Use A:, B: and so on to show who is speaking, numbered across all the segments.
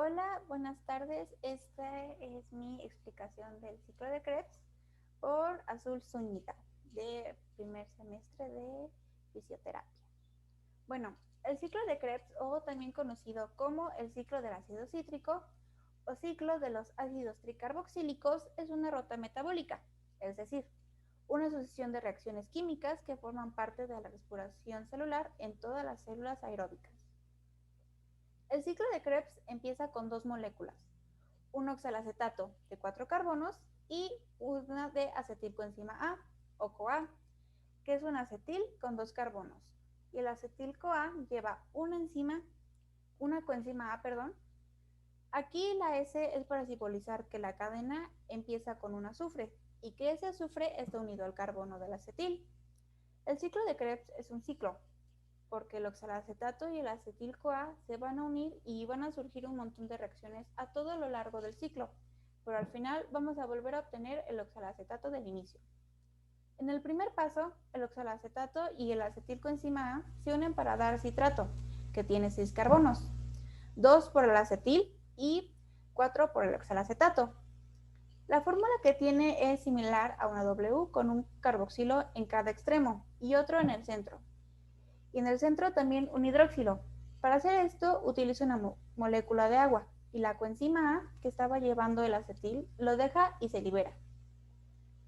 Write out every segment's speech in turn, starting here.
A: Hola, buenas tardes. Esta es mi explicación del ciclo de Krebs por Azul Zúñiga, de primer semestre de fisioterapia. Bueno, el ciclo de Krebs, o también conocido como el ciclo del ácido cítrico o ciclo de los ácidos tricarboxílicos, es una ruta metabólica, es decir, una sucesión de reacciones químicas que forman parte de la respiración celular en todas las células aeróbicas. El ciclo de Krebs empieza con dos moléculas, un oxalacetato de 4 carbonos y una de acetilcoenzima A o CoA, que es un acetil con 2 carbonos. Y el acetil-CoA lleva una coenzima A, perdón. Aquí la S es para simbolizar que la cadena empieza con un azufre y que ese azufre está unido al carbono del acetil. El ciclo de Krebs es un ciclo, porque el oxalacetato y el acetil-CoA se van a unir y van a surgir un montón de reacciones a todo lo largo del ciclo, pero al final vamos a volver a obtener el oxalacetato del inicio. En el primer paso, el oxalacetato y el acetilcoenzima A se unen para dar citrato, que tiene 6 carbonos, 2 por el acetil y 4 por el oxalacetato. La fórmula que tiene es similar a una W con un carboxilo en cada extremo y otro en el centro, y en el centro también un hidroxilo. Para hacer esto utilizo una molécula de agua y la coenzima A que estaba llevando el acetil lo deja y se libera.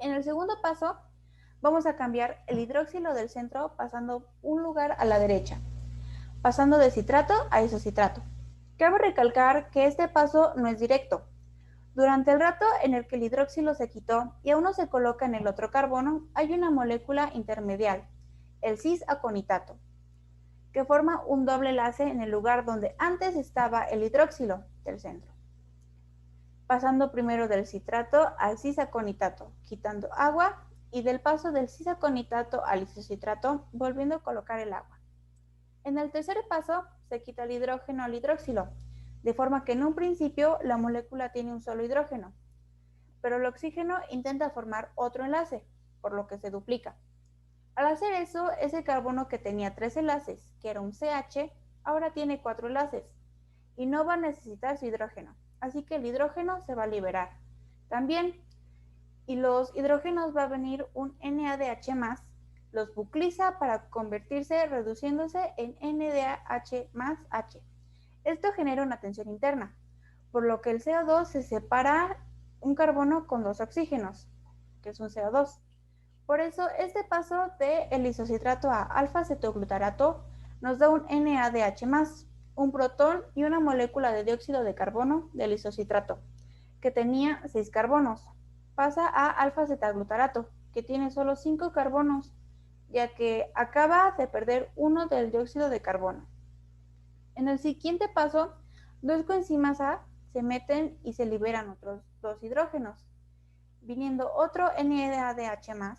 A: En el segundo paso vamos a cambiar el hidroxilo del centro pasando un lugar a la derecha, pasando de citrato a isocitrato. Cabe recalcar que este paso no es directo. Durante el rato en el que el hidroxilo se quitó y aún no se coloca en el otro carbono, hay una molécula intermedial, el cis-aconitato, que forma un doble enlace en el lugar donde antes estaba el hidroxilo del centro, pasando primero del citrato al cisaconitato, quitando agua, y del paso del cisaconitato al isocitrato, volviendo a colocar el agua. En el tercer paso se quita el hidrógeno al hidroxilo, de forma que en un principio la molécula tiene un solo hidrógeno, pero el oxígeno intenta formar otro enlace, por lo que se duplica. Al hacer eso, ese carbono que tenía 3 enlaces, que era un CH, ahora tiene 4 enlaces y no va a necesitar su hidrógeno, así que el hidrógeno se va a liberar también, y los hidrógenos va a venir un NADH+, los bucliza para convertirse reduciéndose en NADH más H. Esto genera una tensión interna, por lo que el CO2 se separa un carbono con 2 oxígenos, que es un CO2. Por eso, este paso del isocitrato a alfa-cetoglutarato nos da un NADH+, un protón y una molécula de dióxido de carbono del isocitrato, que tenía 6 carbonos. Pasa a alfa-cetoglutarato, que tiene solo 5 carbonos, ya que acaba de perder uno del dióxido de carbono. En el siguiente paso, dos coenzimas A se meten y se liberan otros 2 hidrógenos, viniendo otro NADH+,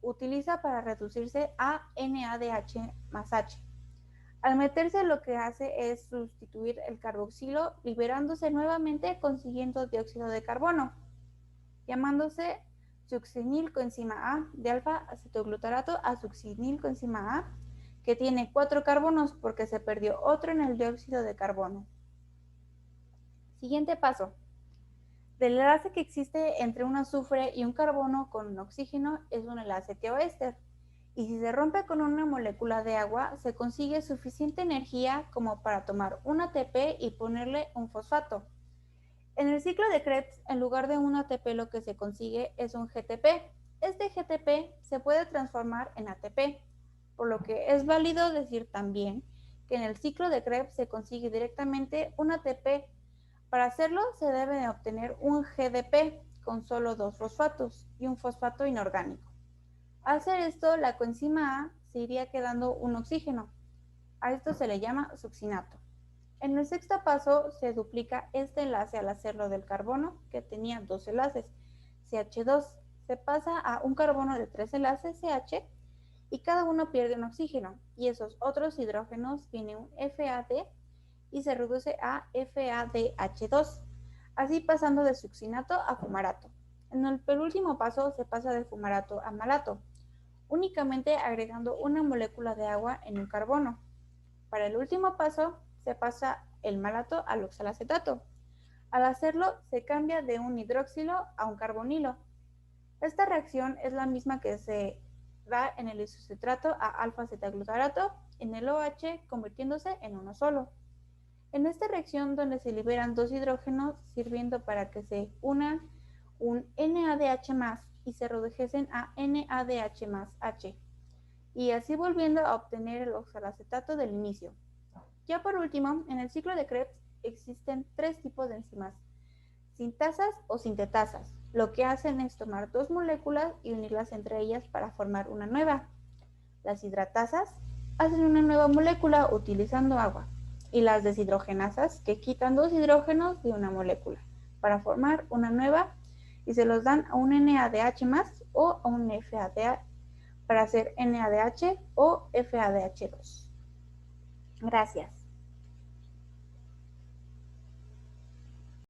A: utiliza para reducirse a NADH más H. Al meterse lo que hace es sustituir el carboxilo, liberándose nuevamente consiguiendo dióxido de carbono, llamándose succinilcoenzima A de alfa-acetoglutarato a succinilcoenzima A, que tiene 4 carbonos porque se perdió otro en el dióxido de carbono. Siguiente paso. Del enlace que existe entre un azufre y un carbono con un oxígeno es un enlace tioéster, y si se rompe con una molécula de agua se consigue suficiente energía como para tomar un ATP y ponerle un fosfato. En el ciclo de Krebs, en lugar de un ATP lo que se consigue es un GTP. Este GTP se puede transformar en ATP, por lo que es válido decir también que en el ciclo de Krebs se consigue directamente un ATP. Para hacerlo se debe de obtener un GDP con solo 2 fosfatos y un fosfato inorgánico. Al hacer esto, la coenzima A se iría quedando un oxígeno. A esto se le llama succinato. En el sexto paso se duplica este enlace al hacerlo del carbono, que tenía 2 enlaces, CH2, se pasa a un carbono de 3 enlaces, CH, y cada uno pierde un oxígeno, y esos otros hidrógenos viene un FAD y se reduce a FADH2, así pasando de succinato a fumarato. En el penúltimo paso se pasa de fumarato a malato, únicamente agregando una molécula de agua en un carbono. Para el último paso se pasa el malato al oxalacetato. Al hacerlo, se cambia de un hidroxilo a un carbonilo. Esta reacción es la misma que se da en el isocitrato a alfa-zetaglutarato en el OH, convirtiéndose en uno solo. En esta reacción, donde se liberan dos hidrógenos, sirviendo para que se unan un NADH+ y se redujesen a NADH+H, y así volviendo a obtener el oxalacetato del inicio. Ya por último, en el ciclo de Krebs existen tres tipos de enzimas: sintasas o sintetasas. Lo que hacen es tomar dos moléculas y unirlas entre ellas para formar una nueva. Las hidratasas hacen una nueva molécula utilizando agua, y las deshidrogenasas, que quitan dos hidrógenos de una molécula para formar una nueva y se los dan a un NADH+ o a un FADH para hacer NADH o FADH2. Gracias.